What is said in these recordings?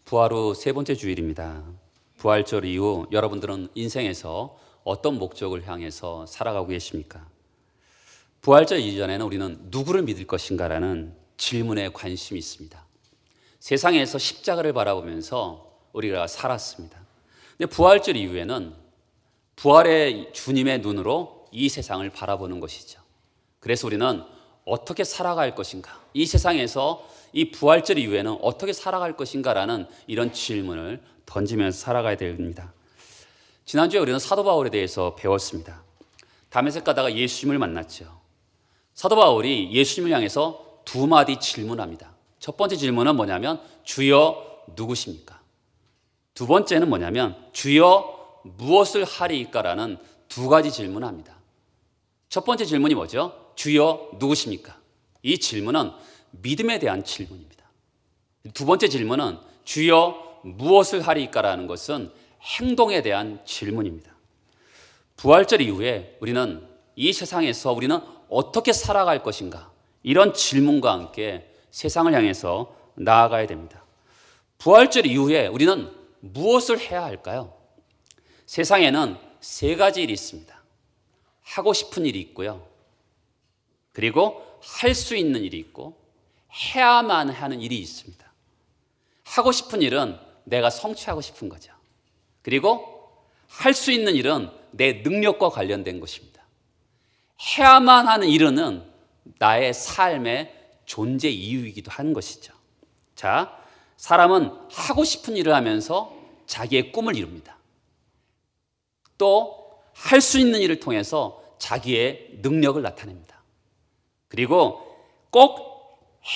부활 후 세 번째 주일입니다. 부활절 이후 여러분들은 인생에서 어떤 목적을 향해서 살아가고 계십니까? 부활절 이전에는 우리는 누구를 믿을 것인가라는 질문에 관심이 있습니다. 세상에서 십자가를 바라보면서 우리가 살았습니다. 근데 부활절 이후에는 부활의 주님의 눈으로 이 세상을 바라보는 것이죠. 그래서 우리는 어떻게 살아갈 것인가? 이 세상에서 이 부활절 이후에는 어떻게 살아갈 것인가라는 이런 질문을 던지면서 살아가야 됩니다. 지난주에 우리는 사도 바울에 대해서 배웠습니다. 다메섹 가다가 예수님을 만났죠. 사도 바울이 예수님을 향해서 두 마디 질문합니다. 첫 번째 질문은 뭐냐면 주여 누구십니까? 두 번째는 뭐냐면 주여 무엇을 하리이까라는 두 가지 질문을 합니다. 첫 번째 질문이 뭐죠? 주여 누구십니까? 이 질문은 믿음에 대한 질문입니다. 두 번째 질문은 주여 무엇을 하리이까라는 것은 행동에 대한 질문입니다. 부활절 이후에 우리는 이 세상에서 우리는 어떻게 살아갈 것인가? 이런 질문과 함께 세상을 향해서 나아가야 됩니다. 부활절 이후에 우리는 무엇을 해야 할까요? 세상에는 세 가지 일이 있습니다. 하고 싶은 일이 있고요. 그리고 할 수 있는 일이 있고 해야만 하는 일이 있습니다. 하고 싶은 일은 내가 성취하고 싶은 거죠. 그리고 할 수 있는 일은 내 능력과 관련된 것입니다. 해야만 하는 일은 나의 삶의 존재 이유이기도 한 것이죠. 자, 사람은 하고 싶은 일을 하면서 자기의 꿈을 이룹니다. 또 할 수 있는 일을 통해서 자기의 능력을 나타냅니다. 그리고 꼭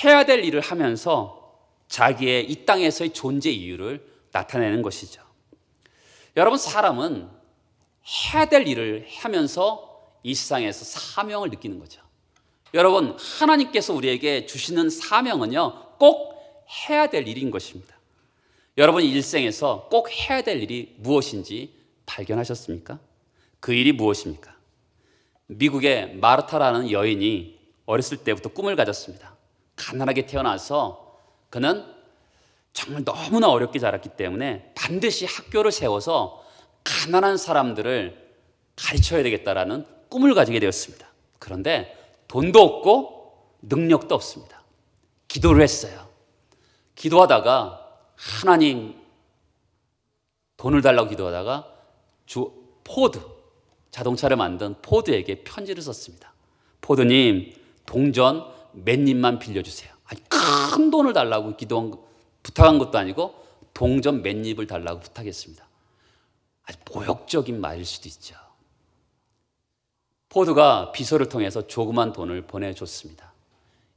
해야 될 일을 하면서 자기의 이 땅에서의 존재 이유를 나타내는 것이죠. 여러분, 사람은 해야 될 일을 하면서 이 세상에서 사명을 느끼는 거죠. 여러분, 하나님께서 우리에게 주시는 사명은요, 꼭 해야 될 일인 것입니다. 여러분 일생에서 꼭 해야 될 일이 무엇인지 발견하셨습니까? 그 일이 무엇입니까? 미국의 마르타라는 여인이 어렸을 때부터 꿈을 가졌습니다. 가난하게 태어나서 그는 정말 너무나 어렵게 자랐기 때문에 반드시 학교를 세워서 가난한 사람들을 가르쳐야 되겠다라는 꿈을 가지게 되었습니다. 그런데 돈도 없고 능력도 없습니다. 기도를 했어요. 기도하다가 하나님, 돈을 달라고 기도하다가 포드, 자동차를 만든 포드에게 편지를 썼습니다. 포드님, 동전 몇 입만 빌려주세요. 아니, 큰 돈을 달라고 부탁한 것도 아니고 동전 몇 입을 달라고 부탁했습니다. 아주 모욕적인 말일 수도 있죠. 포드가 비서를 통해서 조그만 돈을 보내줬습니다.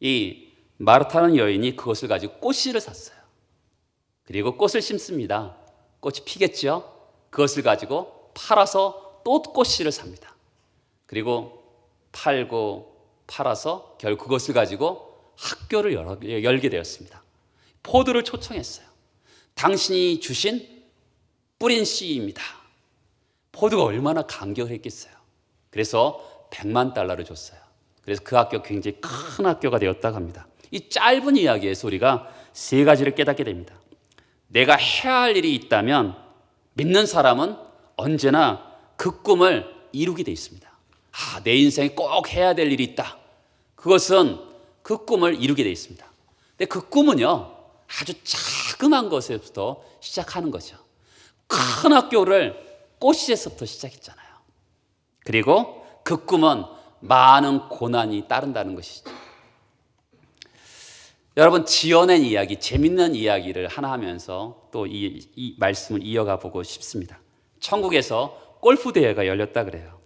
이 마르타는 여인이 그것을 가지고 꽃씨를 샀어요. 그리고 꽃을 심습니다. 꽃이 피겠죠? 그것을 가지고 팔아서 또 꽃씨를 삽니다. 그리고 팔고 팔아서 결국 그것을 가지고 학교를 열게 되었습니다. 포드를 초청했어요. 당신이 주신 뿌린 씨입니다. 포드가 얼마나 감격을 했겠어요. 그래서 $1,000,000를 줬어요. 그래서 그 학교가 굉장히 큰 학교가 되었다고 합니다. 이 짧은 이야기에서 우리가 세 가지를 깨닫게 됩니다. 내가 해야 할 일이 있다면 믿는 사람은 언제나 그 꿈을 이루게 돼 있습니다. 내 인생에 꼭 해야 될 일이 있다. 그것은 그 꿈을 이루게 돼 있습니다. 근데 그 꿈은요, 아주 자그마한 것에서부터 시작하는 거죠. 큰 학교를 꽃시에서부터 시작했잖아요. 그리고 그 꿈은 많은 고난이 따른다는 것이죠. 여러분, 지어낸 이야기, 재밌는 이야기를 하나 하면서 또 이 말씀을 이어가 보고 싶습니다. 천국에서 골프 대회가 열렸다 그래요.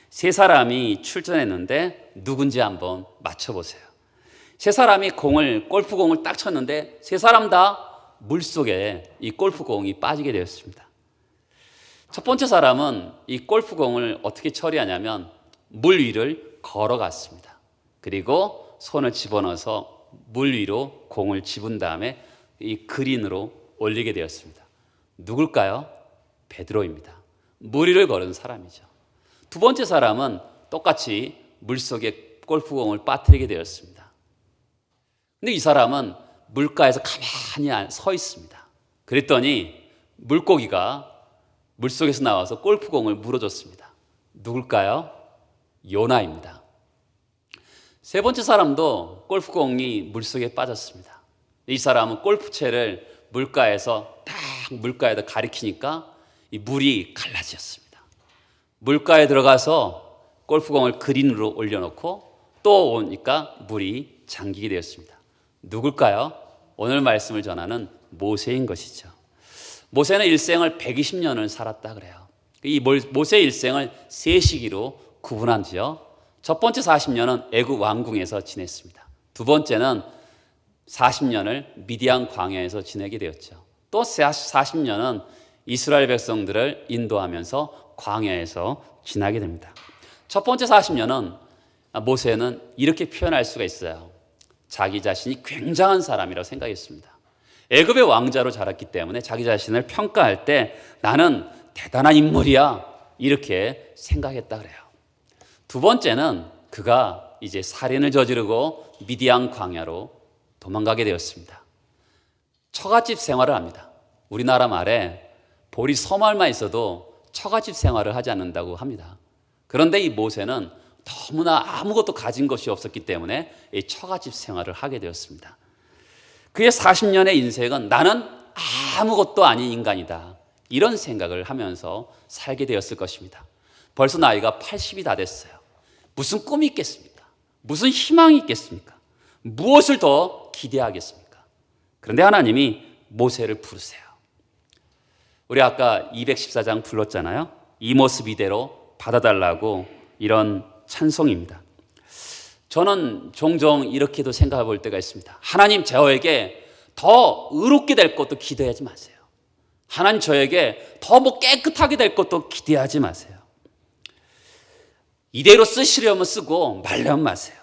세 사람이 출전했는데 누군지 한번 맞춰보세요. 세 사람이 골프공을 딱 쳤는데 세 사람 다 물속에 이 골프공이 빠지게 되었습니다. 첫 번째 사람은 이 골프공을 어떻게 처리하냐면 물 위를 걸어갔습니다. 그리고 손을 집어넣어서 물 위로 공을 집은 다음에 이 그린으로 올리게 되었습니다. 누굴까요? 베드로입니다. 물 위를 걸은 사람이죠. 두 번째 사람은 똑같이 물속에 골프공을 빠뜨리게 되었습니다. 근데 이 사람은 물가에서 가만히 서 있습니다. 그랬더니 물고기가 물속에서 나와서 골프공을 물어줬습니다. 누굴까요? 요나입니다. 세 번째 사람도 골프공이 물속에 빠졌습니다. 이 사람은 골프채를 물가에서 딱 물가에다 가리키니까 이 물이 갈라졌습니다. 물가에 들어가서 골프공을 그린으로 올려놓고 또 오니까 물이 잠기게 되었습니다. 누굴까요? 오늘 말씀을 전하는 모세인 것이죠. 모세는 일생을 120년을 살았다 그래요. 이 모세의 일생을 세 시기로 구분한지요. 첫 번째 40년은 애굽 왕궁에서 지냈습니다. 두 번째는 40년을 미디안 광야에서 지내게 되었죠. 또 40년은 이스라엘 백성들을 인도하면서 광야에서 지나게 됩니다. 첫 번째 40년은 모세는 이렇게 표현할 수가 있어요. 자기 자신이 굉장한 사람이라고 생각했습니다. 애굽의 왕자로 자랐기 때문에 자기 자신을 평가할 때 나는 대단한 인물이야 이렇게 생각했다 그래요. 두 번째는 그가 이제 살인을 저지르고 미디안 광야로 도망가게 되었습니다. 처갓집 생활을 합니다. 우리나라 말에 보리 서말만 있어도 처갓집 생활을 하지 않는다고 합니다. 그런데 이 모세는 너무나 아무것도 가진 것이 없었기 때문에 이 처갓집 생활을 하게 되었습니다. 그의 40년의 인생은 나는 아무것도 아닌 인간이다 이런 생각을 하면서 살게 되었을 것입니다. 벌써 나이가 80이 다 됐어요. 무슨 꿈이 있겠습니까? 무슨 희망이 있겠습니까? 무엇을 더 기대하겠습니까? 그런데 하나님이 모세를 부르세요. 우리 아까 214장 불렀잖아요. 이 모습 이대로 받아달라고 이런 찬송입니다. 저는 종종 이렇게도 생각해 볼 때가 있습니다. 하나님 저에게 더 의롭게 될 것도 기대하지 마세요. 하나님 저에게 더 깨끗하게 될 것도 기대하지 마세요. 이대로 쓰시려면 쓰고 말려면 마세요.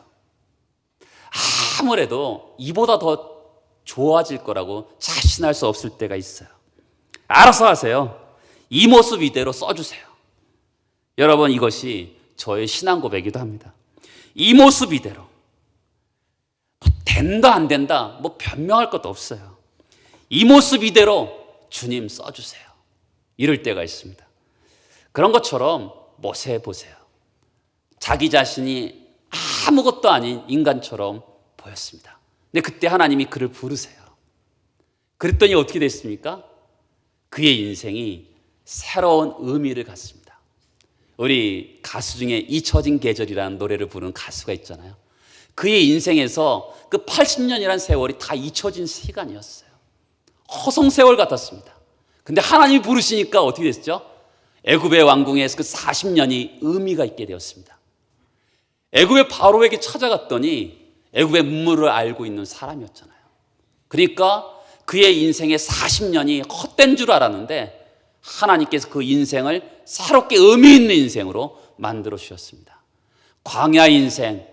아무래도 이보다 더 좋아질 거라고 자신할 수 없을 때가 있어요. 알아서 하세요. 이 모습 이대로 써주세요. 여러분 이것이 저의 신앙 고백이기도 합니다. 이 모습 이대로 된다 안 된다 변명할 것도 없어요. 이 모습 이대로 주님 써주세요. 이럴 때가 있습니다. 그런 것처럼 모세 보세요. 자기 자신이 아무것도 아닌 인간처럼 보였습니다. 근데 그때 하나님이 그를 부르세요. 그랬더니 어떻게 됐습니까? 그의 인생이 새로운 의미를 갖습니다. 우리 가수 중에 잊혀진 계절이라는 노래를 부르는 가수가 있잖아요. 그의 인생에서 그 80년이라는 세월이 다 잊혀진 시간이었어요. 허송세월 같았습니다. 근데 하나님이 부르시니까 어떻게 됐죠? 애굽의 왕궁에서 그 40년이 의미가 있게 되었습니다. 애굽의 바로에게 찾아갔더니 애굽의 문물을 알고 있는 사람이었잖아요. 그러니까 그의 인생의 40년이 헛된 줄 알았는데 하나님께서 그 인생을 새롭게 의미 있는 인생으로 만들어 주셨습니다. 광야 인생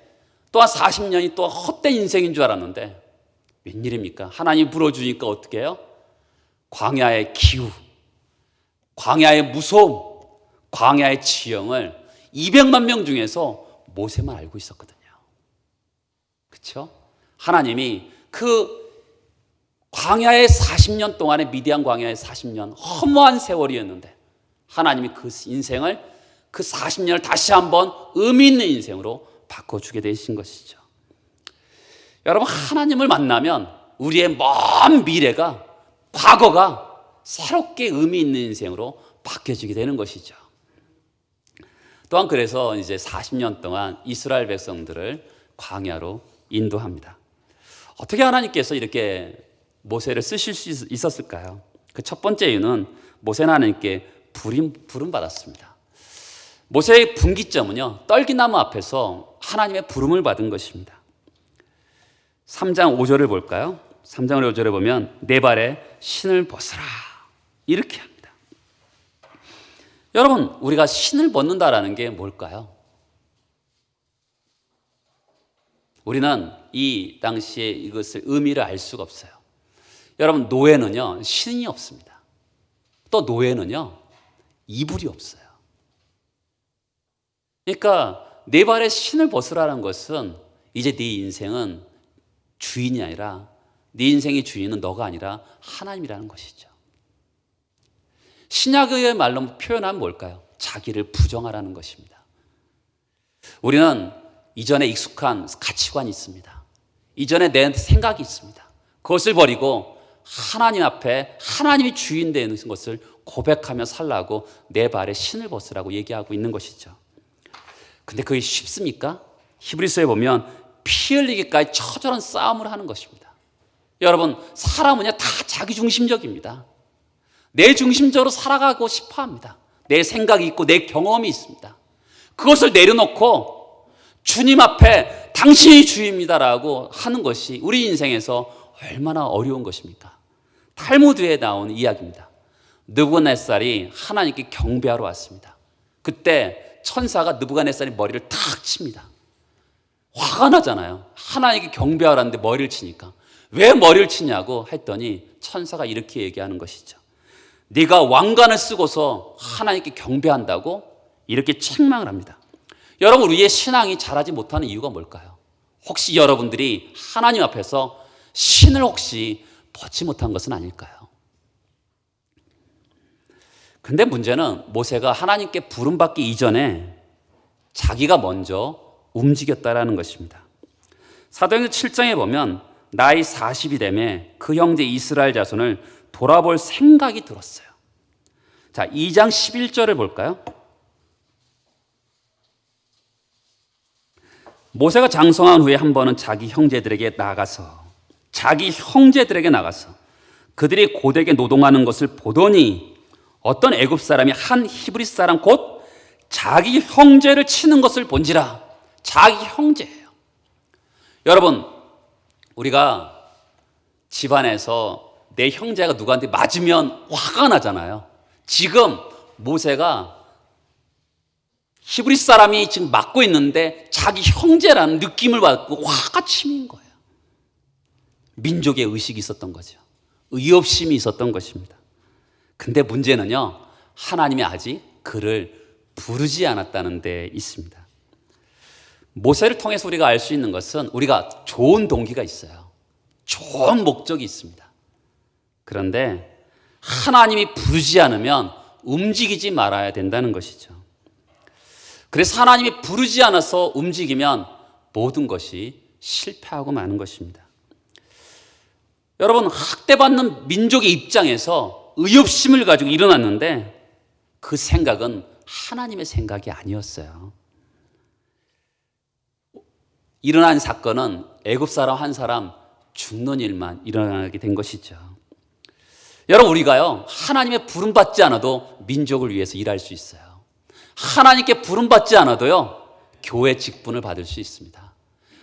또한 40년이 또 헛된 인생인 줄 알았는데 웬일입니까? 하나님 불어주니까 어떻게 해요? 광야의 기후, 광야의 무서움, 광야의 지형을 200만 명 중에서 모세만 알고 있었거든요. 그렇죠? 하나님이 그 광야의 40년 동안의 미디안 광야의 40년 허무한 세월이었는데 하나님이 그 인생을 그 40년을 다시 한번 의미 있는 인생으로 바꿔주게 되신 것이죠. 여러분 하나님을 만나면 우리의 먼 미래가 과거가 새롭게 의미 있는 인생으로 바뀌어지게 되는 것이죠. 또한 그래서 이제 40년 동안 이스라엘 백성들을 광야로 인도합니다. 어떻게 하나님께서 이렇게 모세를 쓰실 수 있었을까요? 그 첫 번째 이유는 모세는 하나님께 부름 받았습니다. 모세의 분기점은요, 떨기나무 앞에서 하나님의 부름을 받은 것입니다. 3장 5절을 볼까요? 3장 5절에 보면 내 발에 신을 벗으라 이렇게 합니다. 여러분 우리가 신을 벗는다라는 게 뭘까요? 우리는 이 당시에 이것을 의미를 알 수가 없어요. 여러분 노예는요 신이 없습니다. 또 노예는요 이불이 없어요. 그러니까 내 발에 신을 벗으라는 것은 이제 네 인생은 주인이 아니라 네 인생의 주인은 너가 아니라 하나님이라는 것이죠. 신약의 말로 표현하면 뭘까요? 자기를 부정하라는 것입니다. 우리는 이전에 익숙한 가치관이 있습니다. 이전에 내 생각이 있습니다. 그것을 버리고 하나님 앞에 하나님이 주인 되는 것을 고백하며 살라고 내 발에 신을 벗으라고 얘기하고 있는 것이죠. 근데 그게 쉽습니까? 히브리서에 보면 피 흘리기까지 처절한 싸움을 하는 것입니다. 여러분, 사람은요 다 자기중심적입니다. 내 중심적으로 살아가고 싶어 합니다. 내 생각이 있고 내 경험이 있습니다. 그것을 내려놓고 주님 앞에 당신이 주입니다라고 하는 것이 우리 인생에서 얼마나 어려운 것입니까? 탈무드에 나온 이야기입니다. 느부갓네살이 하나님께 경배하러 왔습니다. 그때 천사가 느부갓네살이 머리를 탁 칩니다. 화가 나잖아요. 하나님께 경배하라는데 머리를 치니까. 왜 머리를 치냐고 했더니 천사가 이렇게 얘기하는 것이죠. 네가 왕관을 쓰고서 하나님께 경배한다고? 이렇게 책망을 합니다. 여러분, 우리의 신앙이 자라지 못하는 이유가 뭘까요? 혹시 여러분들이 하나님 앞에서 신을 혹시 벗지 못한 것은 아닐까요? 근데 문제는 모세가 하나님께 부름받기 이전에 자기가 먼저 움직였다라는 것입니다. 사도행전 7장에 보면 나이 40이 되매 그 형제 이스라엘 자손을 돌아볼 생각이 들었어요. 자, 2장 11절을 볼까요? 모세가 장성한 후에 한 번은 자기 형제들에게 나가서 그들이 고되게 노동하는 것을 보더니 어떤 애굽 사람이 한 히브리 사람 곧 자기 형제를 치는 것을 본지라. 자기 형제예요. 여러분, 우리가 집안에서 내 형제가 누구한테 맞으면 화가 나잖아요. 지금 모세가 히브리 사람이 지금 맞고 있는데 자기 형제라는 느낌을 받고 화가 치민 거예요. 민족의 의식이 있었던 거죠. 의협심이 있었던 것입니다. 근데 문제는요, 하나님이 아직 그를 부르지 않았다는 데 있습니다. 모세를 통해서 우리가 알 수 있는 것은 우리가 좋은 동기가 있어요. 좋은 목적이 있습니다. 그런데 하나님이 부르지 않으면 움직이지 말아야 된다는 것이죠. 그래서 하나님이 부르지 않아서 움직이면 모든 것이 실패하고 마는 것입니다. 여러분, 학대받는 민족의 입장에서 의협심을 가지고 일어났는데 그 생각은 하나님의 생각이 아니었어요. 일어난 사건은 애굽 사람 한 사람 죽는 일만 일어나게 된 것이죠. 여러분, 우리가요 하나님의 부름받지 않아도 민족을 위해서 일할 수 있어요. 하나님께 부름받지 않아도요 교회 직분을 받을 수 있습니다.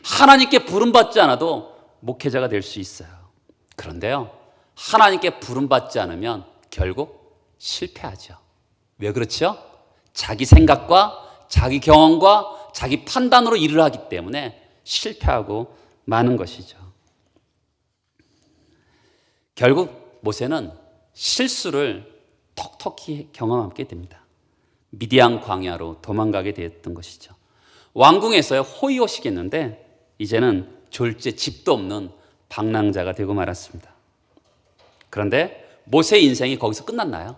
하나님께 부름받지 않아도 목회자가 될 수 있어요. 그런데요, 하나님께 부름받지 않으면 결국 실패하죠. 왜 그렇죠? 자기 생각과 자기 경험과 자기 판단으로 일을 하기 때문에 실패하고 마는 것이죠. 결국 모세는 실수를 톡톡히 경험하게 됩니다. 미디안 광야로 도망가게 되었던 것이죠. 왕궁에서 호의호식했는데 이제는 졸제 집도 없는 방랑자가 되고 말았습니다. 그런데 모세의 인생이 거기서 끝났나요?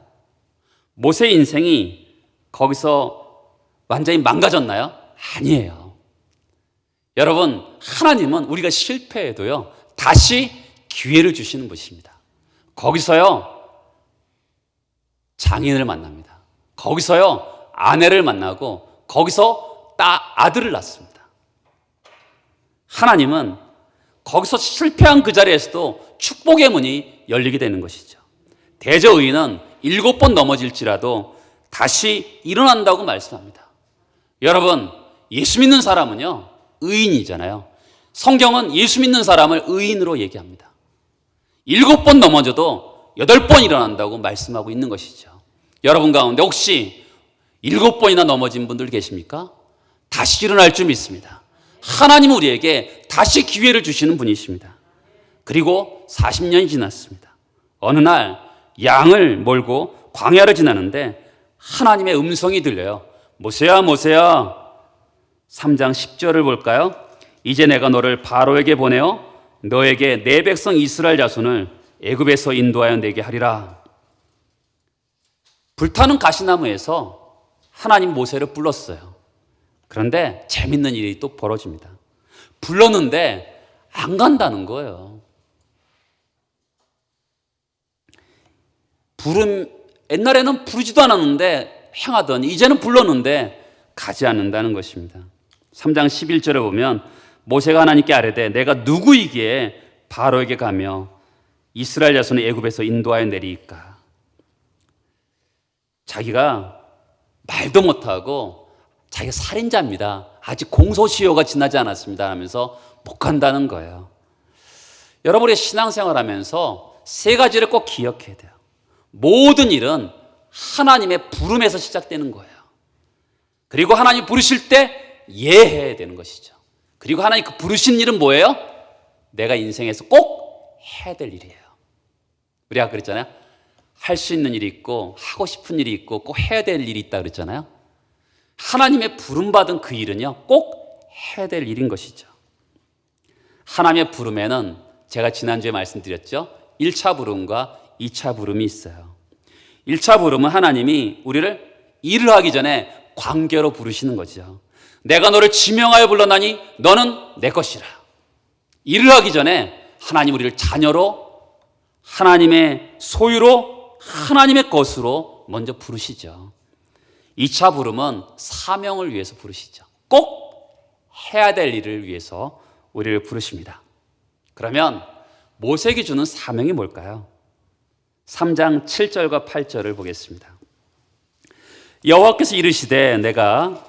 모세의 인생이 거기서 완전히 망가졌나요? 아니에요. 여러분, 하나님은 우리가 실패해도요 다시 기회를 주시는 분이십니다. 거기서요 장인을 만납니다. 거기서요 아내를 만나고 거기서 아들을 낳습니다. 하나님은 거기서 실패한 그 자리에서도 축복의 문이 열리게 되는 것이죠. 대저의인은 7번 넘어질지라도 다시 일어난다고 말씀합니다. 여러분, 예수 믿는 사람은요 의인이잖아요. 성경은 예수 믿는 사람을 의인으로 얘기합니다. 7번 넘어져도 8번 일어난다고 말씀하고 있는 것이죠. 여러분 가운데 혹시 7번이나 넘어진 분들 계십니까? 다시 일어날 줄 믿습니다. 하나님은 우리에게 다시 기회를 주시는 분이십니다. 그리고 40년이 지났습니다. 어느 날 양을 몰고 광야를 지나는데 하나님의 음성이 들려요. 모세야, 모세야. 3장 10절을 볼까요? 이제 내가 너를 바로에게 보내어 너에게 내 백성 이스라엘 자손을 애굽에서 인도하여 내게 하리라. 불타는 가시나무에서 하나님 모세를 불렀어요. 그런데 재밌는 일이 또 벌어집니다. 불렀는데 안 간다는 거예요. 옛날에는 부르지도 않았는데 행하더니 이제는 불렀는데 가지 않는다는 것입니다. 3장 11절에 보면 모세가 하나님께 아뢰되 내가 누구이기에 바로에게 가며 이스라엘 자손을 애굽에서 인도하여 내리이까. 자기가 말도 못하고 자기가 살인자입니다. 아직 공소시효가 지나지 않았습니다 하면서 못 간다는 거예요. 여러분의 신앙생활하면서 세 가지를 꼭 기억해야 돼요. 모든 일은 하나님의 부름에서 시작되는 거예요. 그리고 하나님 부르실 때 예해야 되는 것이죠. 그리고 하나님 그 부르신 일은 뭐예요? 내가 인생에서 꼭 해야 될 일이에요. 우리가 그랬잖아요. 할 수 있는 일이 있고 하고 싶은 일이 있고 꼭 해야 될 일이 있다 그랬잖아요. 하나님의 부름받은 그 일은요, 꼭 해야 될 일인 것이죠. 하나님의 부름에는 제가 지난주에 말씀드렸죠. 1차 부름과 2차 부름이 있어요. 1차 부름은 하나님이 우리를 일을 하기 전에 관계로 부르시는 거죠. 내가 너를 지명하여 불렀나니 너는 내 것이라. 일을 하기 전에 하나님 우리를 자녀로, 하나님의 소유로, 하나님의 것으로 먼저 부르시죠. 2차 부름은 사명을 위해서 부르시죠. 꼭 해야 될 일을 위해서 우리를 부르십니다. 그러면 모세에게 주는 사명이 뭘까요? 3장 7절과 8절을 보겠습니다. 여호와께서 이르시되 내가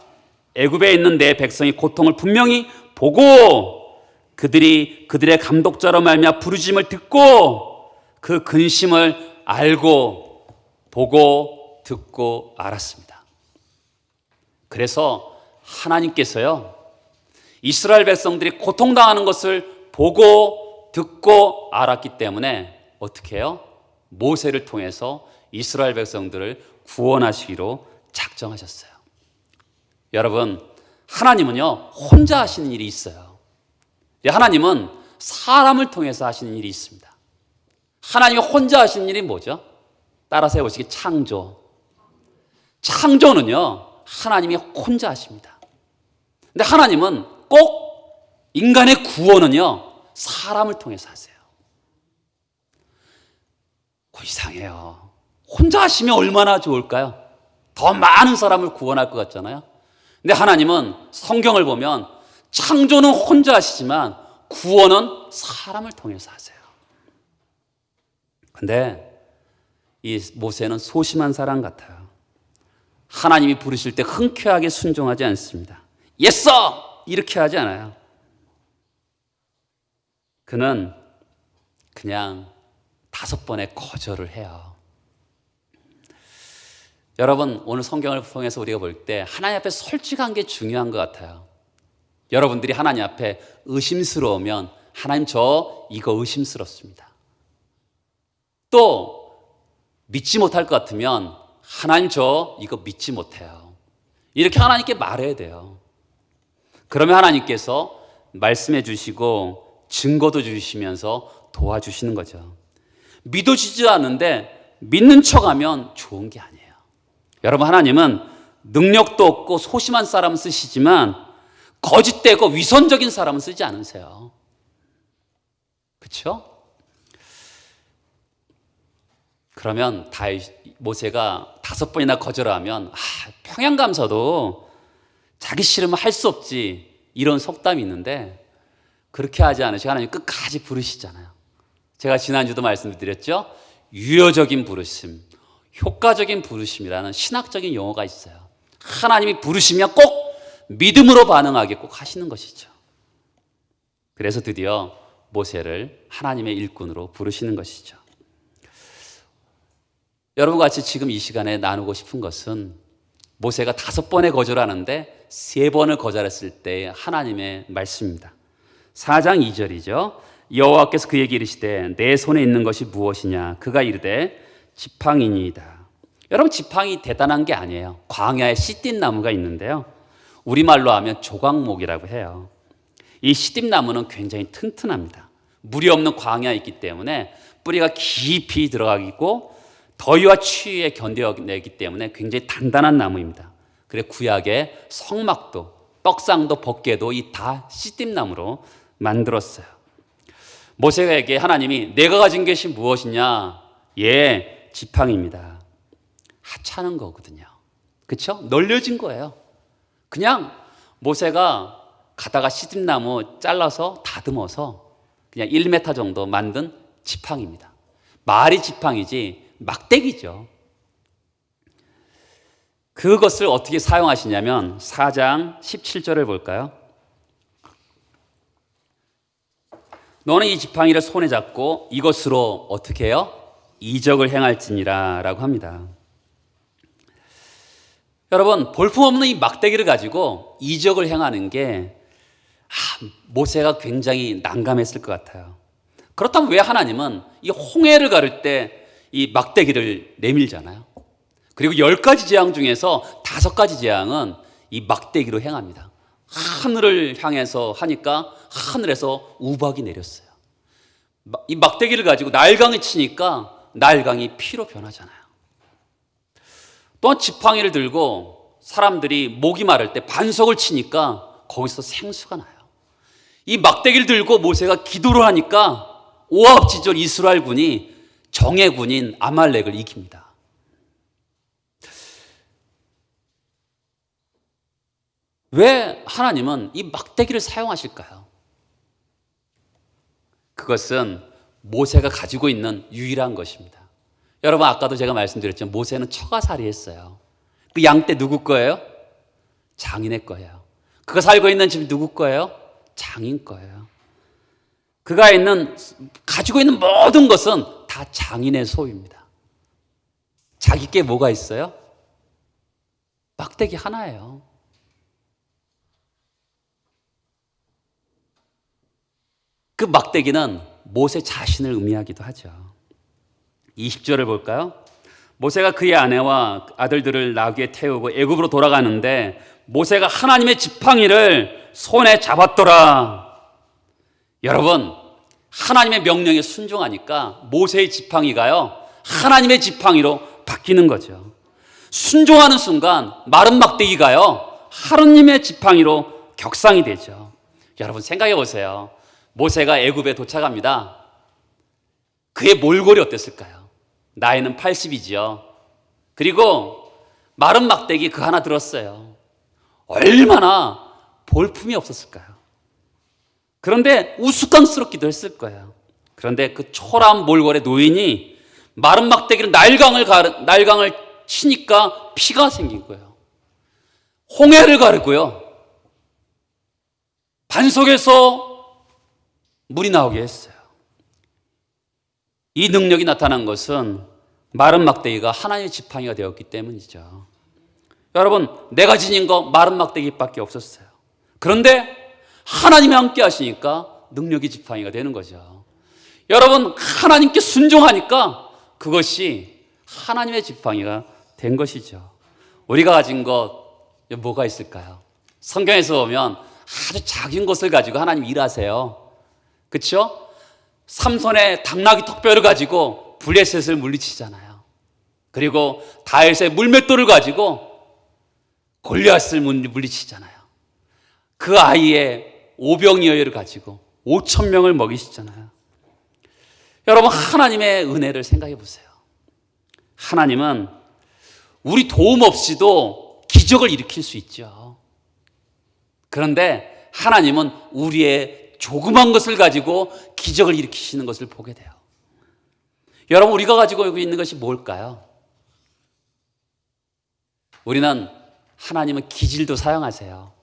애굽에 있는 내 백성의 고통을 분명히 보고 그들이 그들의 감독자로 말미암아 부르짖음을 듣고 그 근심을 알고 보고 듣고 알았습니다. 그래서 하나님께서요, 이스라엘 백성들이 고통당하는 것을 보고 듣고 알았기 때문에 어떻게 해요? 모세를 통해서 이스라엘 백성들을 구원하시기로 작정하셨어요. 여러분, 하나님은요, 혼자 하시는 일이 있어요. 하나님은 사람을 통해서 하시는 일이 있습니다. 하나님이 혼자 하시는 일이 뭐죠? 따라서 해보시기. 창조. 창조는요, 하나님이 혼자 하십니다. 근데 하나님은 꼭 인간의 구원은요, 사람을 통해서 하세요. 이상해요. 혼자 하시면 얼마나 좋을까요? 더 많은 사람을 구원할 것 같잖아요. 근데 하나님은 성경을 보면 창조는 혼자 하시지만 구원은 사람을 통해서 하세요. 근데 이 모세는 소심한 사람 같아요. 하나님이 부르실 때 흔쾌하게 순종하지 않습니다. Yes, sir! 이렇게 하지 않아요. 그는 그냥 5번의 거절을 해요. 여러분, 오늘 성경을 통해서 우리가 볼 때 하나님 앞에 솔직한 게 중요한 것 같아요. 여러분들이 하나님 앞에 의심스러우면 하나님 저 이거 의심스럽습니다. 또 믿지 못할 것 같으면 하나님 저 이거 믿지 못해요. 이렇게 하나님께 말해야 돼요. 그러면 하나님께서 말씀해 주시고 증거도 주시면서 도와주시는 거죠. 믿어지지 않는데 믿는 척하면 좋은 게 아니에요. 여러분, 하나님은 능력도 없고 소심한 사람은 쓰시지만 거짓되고 위선적인 사람은 쓰지 않으세요. 그렇죠? 그러면 모세가 5번이나 거절하면 평양감사도 자기 싫으면 할 수 없지, 이런 속담이 있는데 그렇게 하지 않으시고 하나님 끝까지 부르시잖아요. 제가 지난주도 말씀드렸죠. 유효적인 부르심, 효과적인 부르심이라는 신학적인 용어가 있어요. 하나님이 부르시면 꼭 믿음으로 반응하게 꼭 하시는 것이죠. 그래서 드디어 모세를 하나님의 일꾼으로 부르시는 것이죠. 여러분과 같이 지금 이 시간에 나누고 싶은 것은 모세가 5번의 거절하는데 3번을 거절했을 때의 하나님의 말씀입니다. 4장 2절이죠. 여호와께서 그에게 이르시되 내 손에 있는 것이 무엇이냐? 그가 이르되 지팡이니이다. 여러분, 지팡이 대단한 게 아니에요. 광야에 시띠나무가 있는데요, 우리말로 하면 조각목이라고 해요. 이 시띠나무는 굉장히 튼튼합니다. 물이 없는 광야에 있기 때문에 뿌리가 깊이 들어가고 더위와 추위에 견뎌내기 때문에 굉장히 단단한 나무입니다. 그래서 구약의 성막도, 떡상도, 법궤도 이 다 시띠나무로 만들었어요. 모세에게 하나님이 내가 가진 것이 무엇이냐? 예, 지팡이입니다. 하찮은 거거든요. 그렇죠? 널려진 거예요. 그냥 모세가 가다가 시듭나무 잘라서 다듬어서 그냥 1m 정도 만든 지팡이입니다. 말이 지팡이지 막대기죠. 그것을 어떻게 사용하시냐면 4장 17절을 볼까요? 너는 이 지팡이를 손에 잡고 이것으로 어떻게 해요? 이적을 행할지니라 라고 합니다. 여러분, 볼품없는 이 막대기를 가지고 이적을 행하는 게 모세가 굉장히 난감했을 것 같아요. 그렇다면 왜 하나님은 이 홍해를 가를 때 이 막대기를 내밀잖아요. 그리고 10가지 재앙 중에서 5가지 재앙은 이 막대기로 행합니다. 하늘을 향해서 하니까 하늘에서 우박이 내렸어요. 이 막대기를 가지고 날강이 치니까 날강이 피로 변하잖아요. 또한 지팡이를 들고 사람들이 목이 마를 때 반석을 치니까 거기서 생수가 나요. 이 막대기를 들고 모세가 기도를 하니까 오합지졸 이스라엘군이 정예군인 아말렉을 이깁니다. 왜 하나님은 이 막대기를 사용하실까요? 그것은 모세가 가지고 있는 유일한 것입니다. 여러분, 아까도 제가 말씀드렸죠. 모세는 처가살이 했어요. 그 양떼 누구 거예요? 장인의 거예요. 그가 살고 있는 집 누구 거예요? 장인 거예요. 그가 가지고 있는 모든 것은 다 장인의 소유입니다. 자기께 뭐가 있어요? 막대기 하나예요. 그 막대기는 모세 자신을 의미하기도 하죠. 20절을 볼까요? 모세가 그의 아내와 아들들을 나귀에 태우고 애굽으로 돌아가는데 모세가 하나님의 지팡이를 손에 잡았더라. 여러분, 하나님의 명령에 순종하니까 모세의 지팡이가요, 하나님의 지팡이로 바뀌는 거죠. 순종하는 순간 마른 막대기가요, 하나님의 지팡이로 격상이 되죠. 여러분, 생각해 보세요. 모세가 애굽에 도착합니다. 그의 몰골이 어땠을까요? 나이는 80이지요. 그리고 마른 막대기 그 하나 들었어요. 얼마나 볼품이 없었을까요? 그런데 우스꽝스럽기도 했을 거예요. 그런데 그 초라한 몰골의 노인이 마른 막대기를 날강을 치니까 피가 생긴 거예요. 홍해를 가르고요, 반석에서 물이 나오게 했어요. 이 능력이 나타난 것은 마른 막대기가 하나님의 지팡이가 되었기 때문이죠. 여러분, 내가 지닌 거 마른 막대기밖에 없었어요. 그런데 하나님이 함께 하시니까 능력이 지팡이가 되는 거죠. 여러분, 하나님께 순종하니까 그것이 하나님의 지팡이가 된 것이죠. 우리가 가진 것 뭐가 있을까요? 성경에서 보면 아주 작은 것을 가지고 하나님 일하세요. 그렇죠? 삼손의 당나귀 턱뼈를 가지고 블레셋을 물리치잖아요. 그리고 다윗의 물맷돌을 가지고 골리앗을 물리치잖아요. 그 아이의 오병이어를 가지고 5천 명을 먹이시잖아요. 여러분, 하나님의 은혜를 생각해 보세요. 하나님은 우리 도움 없이도 기적을 일으킬 수 있죠. 그런데 하나님은 우리의 조그만 것을 가지고 기적을 일으키시는 것을 보게 돼요. 여러분, 우리가 가지고 있는 것이 뭘까요? 우리는, 하나님은 기질도 사용하세요.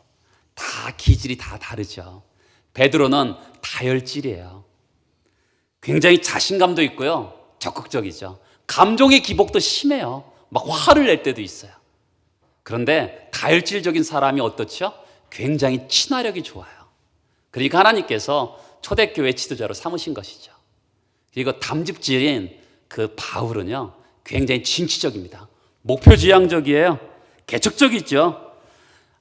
다 기질이 다 다르죠. 베드로는 다혈질이에요. 굉장히 자신감도 있고요, 적극적이죠. 감정의 기복도 심해요. 막 화를 낼 때도 있어요. 그런데 다혈질적인 사람이 어떻죠? 굉장히 친화력이 좋아요. 그러니까 하나님께서 초대교회 지도자로 삼으신 것이죠. 그리고 담즙질인 그 바울은요, 굉장히 진취적입니다. 목표지향적이에요. 개척적이죠.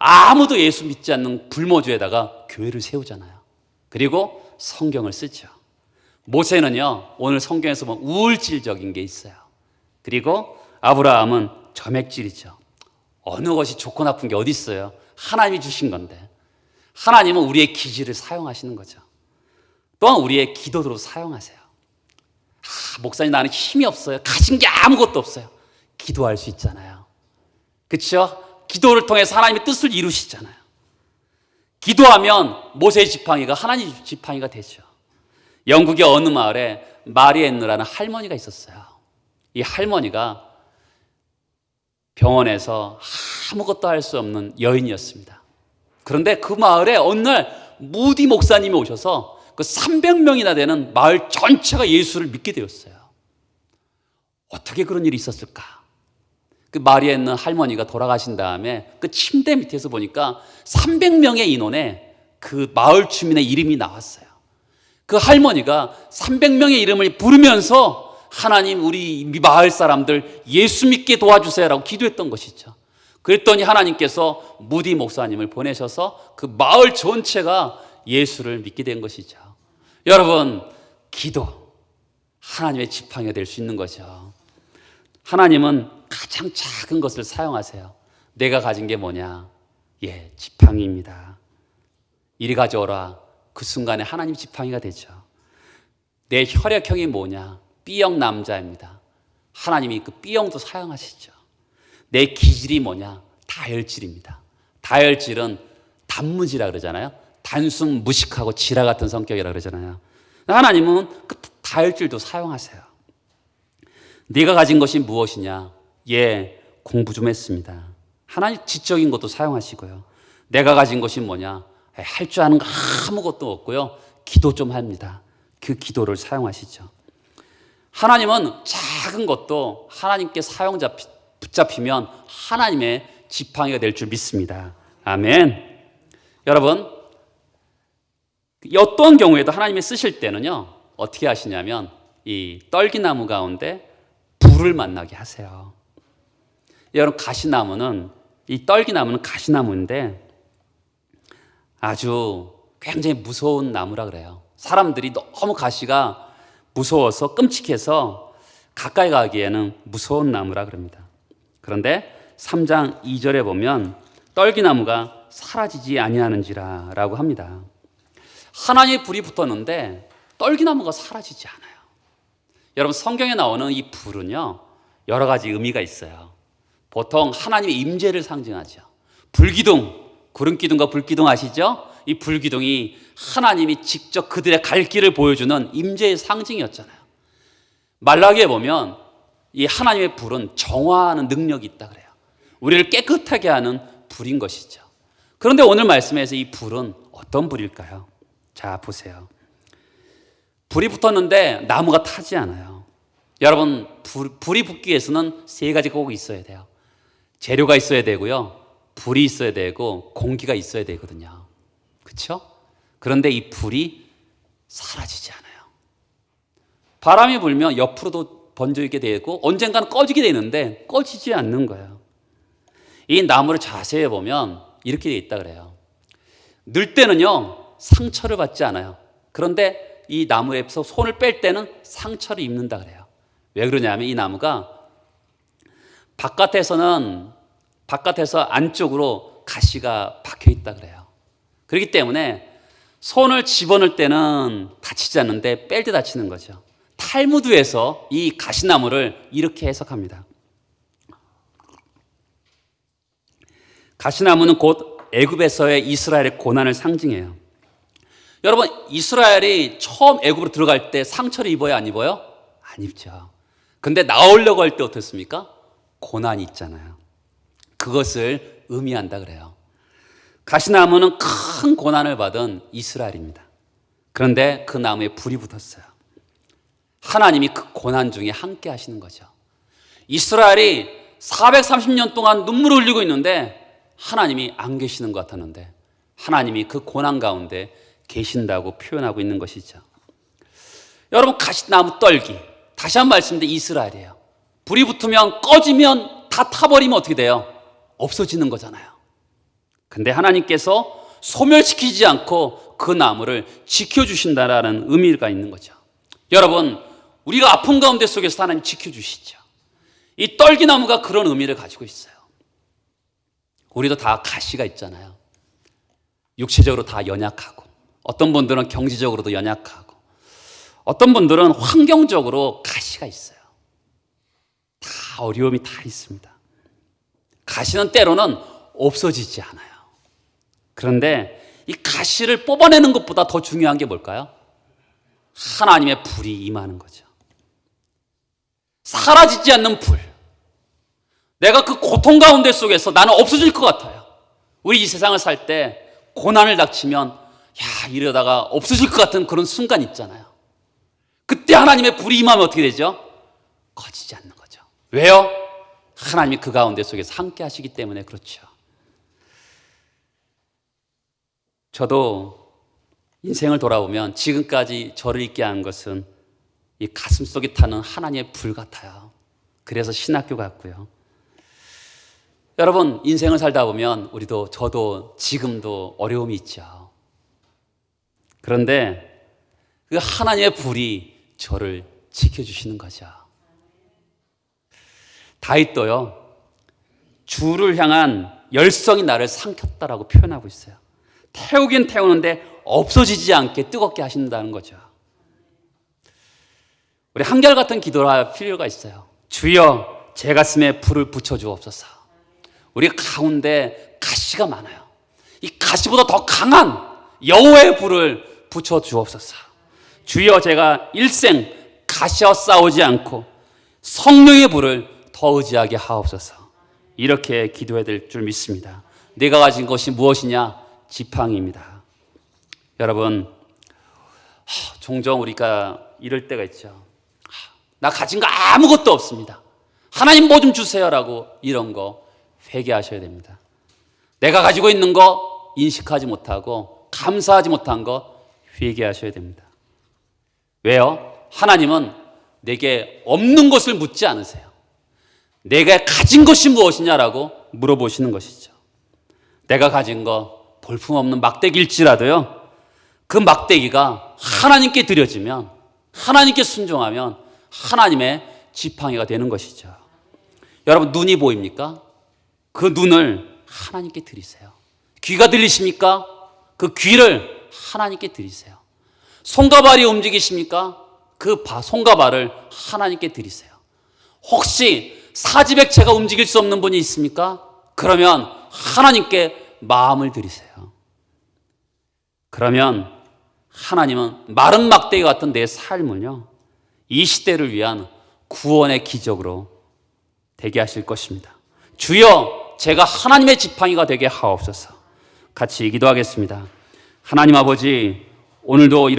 아무도 예수 믿지 않는 불모주에다가 교회를 세우잖아요. 그리고 성경을 쓰죠. 모세는요, 오늘 성경에서 보면 우울질적인 게 있어요. 그리고 아브라함은 점액질이죠. 어느 것이 좋고 나쁜 게 어디 있어요? 하나님이 주신 건데. 하나님은 우리의 기질을 사용하시는 거죠. 또한 우리의 기도로 사용하세요. 목사님, 나는 힘이 없어요. 가진 게 아무것도 없어요. 기도할 수 있잖아요. 그렇죠? 기도를 통해서 하나님의 뜻을 이루시잖아요. 기도하면 모세의 지팡이가 하나님 지팡이가 되죠. 영국의 어느 마을에 마리앤느라는 할머니가 있었어요. 이 할머니가 병원에서 아무것도 할 수 없는 여인이었습니다. 그런데 그 마을에 어느 날 무디 목사님이 오셔서 그 300명이나 되는 마을 전체가 예수를 믿게 되었어요. 어떻게 그런 일이 있었을까? 그 마리앤느 할머니가 돌아가신 다음에 그 침대 밑에서 보니까 300명의 인원에 그 마을 주민의 이름이 나왔어요. 그 할머니가 300명의 이름을 부르면서 하나님, 우리 마을 사람들 예수 믿게 도와주세요라고 기도했던 것이죠. 그랬더니 하나님께서 무디 목사님을 보내셔서 그 마을 전체가 예수를 믿게 된 것이죠. 여러분, 기도 하나님의 지팡이가 될 수 있는 거죠. 하나님은 가장 작은 것을 사용하세요. 내가 가진 게 뭐냐? 지팡이입니다. 이리 가져오라. 그 순간에 하나님 지팡이가 되죠. 내 혈액형이 뭐냐? B형 남자입니다. 하나님이 그 B형도 사용하시죠. 내 기질이 뭐냐? 다혈질입니다. 다혈질은 단무지라 그러잖아요. 단순 무식하고 지라 같은 성격이라 그러잖아요. 하나님은 그 다혈질도 사용하세요. 네가 가진 것이 무엇이냐? 공부 좀 했습니다. 하나님 지적인 것도 사용하시고요. 내가 가진 것이 뭐냐? 할 줄 아는 거 아무것도 없고요. 기도 좀 합니다. 그 기도를 사용하시죠. 하나님은 작은 것도 하나님께 붙잡히면 하나님의 지팡이가 될 줄 믿습니다. 아멘. 여러분, 어떤 경우에도 하나님이 쓰실 때는요, 어떻게 하시냐면 이 떨기나무 가운데 불을 만나게 하세요. 여러분, 이 떨기나무는 가시나무인데 아주 굉장히 무서운 나무라 그래요. 사람들이 너무 가시가 무서워서 끔찍해서 가까이 가기에는 무서운 나무라 그럽니다. 그런데 3장 2절에 보면 떨기나무가 사라지지 아니하는지라 라고 합니다. 하나님의 불이 붙었는데 떨기나무가 사라지지 않아요. 여러분, 성경에 나오는 이 불은요, 여러 가지 의미가 있어요. 보통 하나님의 임재를 상징하죠. 불기둥, 구름기둥과 불기둥 아시죠? 이 불기둥이 하나님이 직접 그들의 갈 길을 보여주는 임재의 상징이었잖아요. 말라기에 보면 이 하나님의 불은 정화하는 능력이 있다 그래요. 우리를 깨끗하게 하는 불인 것이죠. 그런데 오늘 말씀에서 이 불은 어떤 불일까요? 자, 보세요. 불이 붙었는데 나무가 타지 않아요. 여러분, 불이 붙기 위해서는 세 가지가 꼭 있어야 돼요. 재료가 있어야 되고요, 불이 있어야 되고, 공기가 있어야 되거든요. 그렇죠? 그런데 이 불이 사라지지 않아요. 바람이 불면 옆으로도 번지게 되고 언젠가는 꺼지게 되는데 꺼지지 않는 거예요. 이 나무를 자세히 보면 이렇게 돼 있다 그래요. 늘 때는요, 상처를 받지 않아요. 그런데 이 나무에서 손을 뺄 때는 상처를 입는다 그래요. 왜 그러냐면 이 나무가 바깥에서 안쪽으로 가시가 박혀 있다 그래요. 그렇기 때문에 손을 집어넣을 때는 다치지 않는데 뺄 때 다치는 거죠. 탈무드에서 이 가시나무를 이렇게 해석합니다. 가시나무는 곧 애굽에서의 이스라엘의 고난을 상징해요. 여러분, 이스라엘이 처음 애굽으로 들어갈 때 상처를 입어요, 안 입어요? 안 입죠. 근데 나오려고 할 때 어떻습니까? 고난이 있잖아요. 그것을 의미한다 그래요. 가시나무는 큰 고난을 받은 이스라엘입니다. 그런데 그 나무에 불이 붙었어요. 하나님이 그 고난 중에 함께 하시는 거죠. 이스라엘이 430년 동안 눈물을 흘리고 있는데 하나님이 안 계시는 것 같았는데 하나님이 그 고난 가운데 계신다고 표현하고 있는 것이죠. 여러분, 가시나무 떨기, 다시 한 번 말씀드리는데 이스라엘이에요. 불이 붙으면 꺼지면 다 타버리면 어떻게 돼요? 없어지는 거잖아요. 근데 하나님께서 소멸시키지 않고 그 나무를 지켜주신다라는 의미가 있는 거죠. 여러분, 우리가 아픈 가운데 속에서 하나님 지켜주시죠. 이 떨기나무가 그런 의미를 가지고 있어요. 우리도 다 가시가 있잖아요. 육체적으로 다 연약하고, 어떤 분들은 경제적으로도 연약하고, 어떤 분들은 환경적으로 가시가 있어요. 다 어려움이 다 있습니다. 가시는 때로는 없어지지 않아요. 그런데 이 가시를 뽑아내는 것보다 더 중요한 게 뭘까요? 하나님의 불이 임하는 거죠. 사라지지 않는 불. 내가 그 고통 가운데 속에서 나는 없어질 것 같아요. 우리 이 세상을 살 때 고난을 닥치면 이러다가 없어질 것 같은 그런 순간 있잖아요. 그때 하나님의 불이 임하면 어떻게 되죠? 꺼지지 않는 거죠. 왜요? 하나님이 그 가운데 속에서 함께 하시기 때문에 그렇죠. 저도 인생을 돌아보면 지금까지 저를 있게 한 것은 이 가슴 속에 타는 하나님의 불 같아요. 그래서 신학교 갔고요. 여러분, 인생을 살다 보면 저도 지금도 어려움이 있죠. 그런데 그 하나님의 불이 저를 지켜주시는 거죠. 다윗도요, 주를 향한 열성이 나를 삼켰다라고 표현하고 있어요. 태우긴 태우는데 없어지지 않게 뜨겁게 하신다는 거죠. 우리 한결같은 기도를 할 필요가 있어요. 주여, 제 가슴에 불을 붙여주옵소서. 우리 가운데 가시가 많아요. 이 가시보다 더 강한 여호와의 불을 붙여주옵소서. 주여, 제가 일생 가시와 싸우지 않고 성령의 불을 더 의지하게 하옵소서. 이렇게 기도해야 될 줄 믿습니다. 내가 가진 것이 무엇이냐? 지팡이입니다. 여러분, 종종 우리가 이럴 때가 있죠. 나 가진 거 아무것도 없습니다. 하나님 뭐 좀 주세요라고 이런 거 회개하셔야 됩니다. 내가 가지고 있는 거 인식하지 못하고 감사하지 못한 거 회개하셔야 됩니다. 왜요? 하나님은 내게 없는 것을 묻지 않으세요. 내가 가진 것이 무엇이냐라고 물어보시는 것이죠. 내가 가진 거 볼품없는 막대기일지라도요, 그 막대기가 하나님께 드려지면, 하나님께 순종하면 하나님의 지팡이가 되는 것이죠. 여러분, 눈이 보입니까? 그 눈을 하나님께 드리세요. 귀가 들리십니까? 그 귀를 하나님께 드리세요. 손과 발이 움직이십니까? 그 손과 발을 하나님께 드리세요. 혹시 사지백체가 움직일 수 없는 분이 있습니까? 그러면 하나님께 마음을 드리세요. 그러면 하나님은 마른 막대기 같은 내 삶을요, 이 시대를 위한 구원의 기적으로 되게 하실 것입니다. 주여, 제가 하나님의 지팡이가 되게 하옵소서. 같이 기도하겠습니다. 하나님 아버지, 오늘도